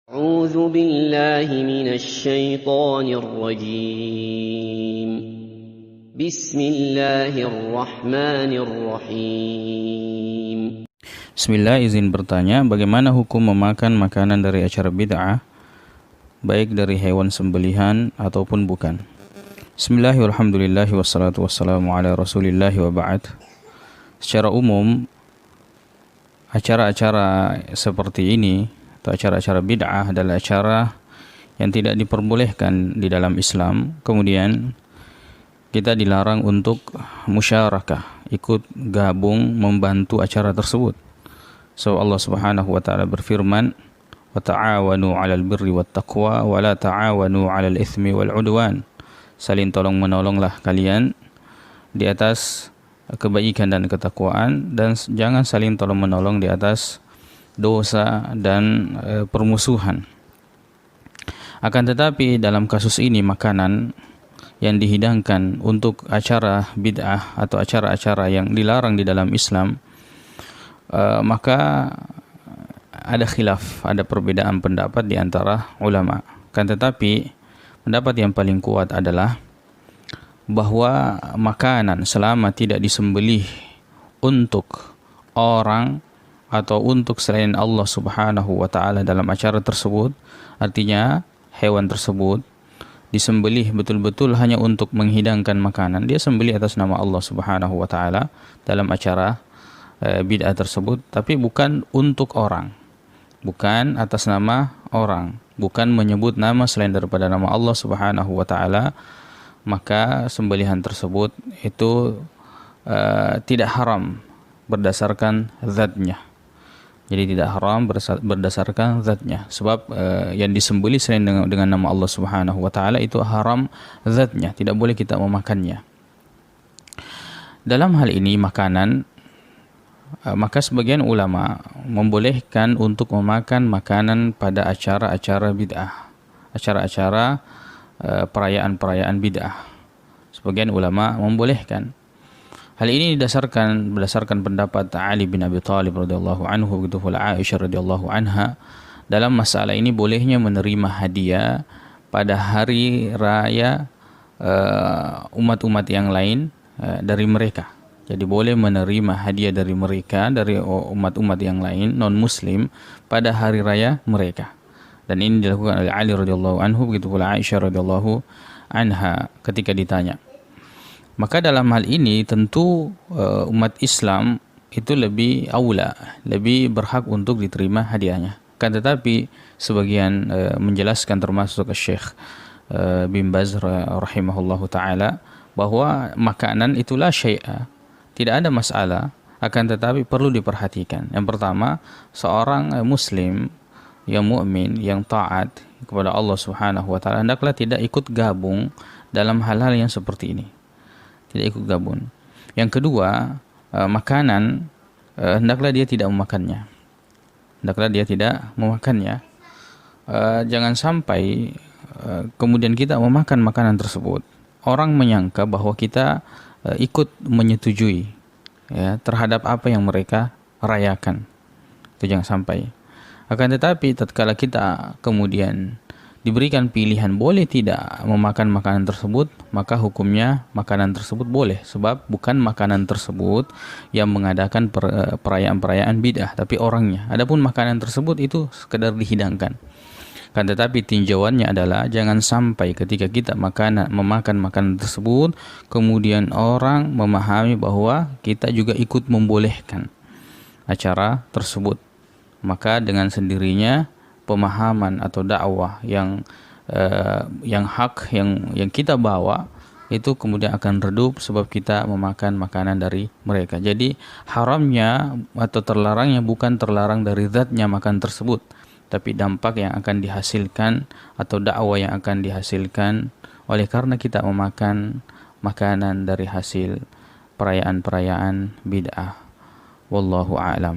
أعوذ بالله من الشيطان الرجيم. بسم الله الرحمن الرحيم. Bismillah, izin bertanya, bagaimana hukum memakan makanan dari acara bid'ah, baik dari hewan sembelihan ataupun bukan? Bismillahirrahmanirrahim, wassalatu wassalamu ala rasulillahi wa ba'd. Secara umum, acara-acara seperti ini atau acara-acara bid'ah adalah acara yang tidak diperbolehkan di dalam Islam. Kemudian kita dilarang untuk musyarakah, ikut gabung membantu acara tersebut. So Allah Subhanahu wa taala berfirman, "Wa ta'awanu 'alal birri wat taqwa wa la ta'awanu 'alal itsmi wal 'udwan." Saling tolong menolonglah kalian di atas kebaikan dan ketakwaan, dan jangan saling tolong menolong di atas dosa dan permusuhan. Akan tetapi dalam kasus ini, makanan yang dihidangkan untuk acara bid'ah atau acara-acara yang dilarang di dalam Islam, maka ada khilaf, ada perbedaan pendapat di antara ulama. Kan tetapi pendapat yang paling kuat adalah bahwa makanan selama tidak disembelih untuk orang atau untuk selain Allah Subhanahu wa taala dalam acara tersebut, artinya hewan tersebut disembelih betul-betul hanya untuk menghidangkan makanan, dia sembelih atas nama Allah Subhanahu wa taala dalam acara bid'ah tersebut, tapi bukan untuk orang, bukan atas nama orang, bukan menyebut nama selain daripada nama Allah Subhanahu wa taala, maka sembelihan tersebut itu tidak haram berdasarkan zatnya. Jadi tidak haram berdasarkan zatnya, sebab yang disembelih selain dengan nama Allah Subhanahu wa taala itu haram zatnya, tidak boleh kita memakannya. Dalam hal ini makanan, maka sebagian ulama membolehkan untuk memakan makanan pada acara-acara bid'ah, acara-acara perayaan-perayaan bid'ah. Sebagian ulama membolehkan. Hal ini berdasarkan pendapat Ali bin Abi Thalib radhiyallahu anhu, begitu pula Aisyah radhiyallahu anha, dalam masalah ini bolehnya menerima hadiah pada hari raya umat-umat yang lain dari mereka. Jadi boleh menerima hadiah dari mereka, dari umat-umat yang lain non muslim pada hari raya mereka. Dan ini dilakukan oleh Ali radhiyallahu anhu, begitu pula Aisyah radhiyallahu anha ketika ditanya. Maka dalam hal ini tentu umat Islam itu lebih aula, lebih berhak untuk diterima hadiahnya. Kan tetapi sebagian menjelaskan, termasuk Syekh bin Baz rahimahullahu taala, bahwa makanan itulah syai'a, tidak ada masalah, akan tetapi perlu diperhatikan. Yang pertama, seorang muslim yang mukmin, yang taat kepada Allah Subhanahu wa taala, hendaklah tidak ikut gabung dalam hal-hal yang seperti ini. Tidak ikut gabung. Yang kedua, makanan hendaklah dia tidak memakannya. Hendaklah dia tidak memakannya. Jangan sampai kemudian kita memakan makanan tersebut, orang menyangka bahwa kita ikut menyetujui ya terhadap apa yang mereka rayakan. Itu jangan sampai. Akan tetapi tatkala kita kemudian diberikan pilihan boleh tidak memakan makanan tersebut, maka hukumnya makanan tersebut boleh, sebab bukan makanan tersebut yang mengadakan perayaan-perayaan bid'ah, tapi orangnya. Adapun makanan tersebut itu sekedar dihidangkan. Kan tetapi tinjauannya adalah jangan sampai ketika kita memakan makanan tersebut kemudian orang memahami bahwa kita juga ikut membolehkan acara tersebut. Maka dengan sendirinya pemahaman atau dakwah yang hak yang kita bawa itu kemudian akan redup, sebab kita memakan makanan dari mereka. Jadi haramnya atau terlarangnya bukan terlarang dari zatnya makan tersebut, tapi dampak yang akan dihasilkan atau dakwah yang akan dihasilkan oleh karena kita memakan makanan dari hasil perayaan-perayaan bid'ah. Wallahu a'lam.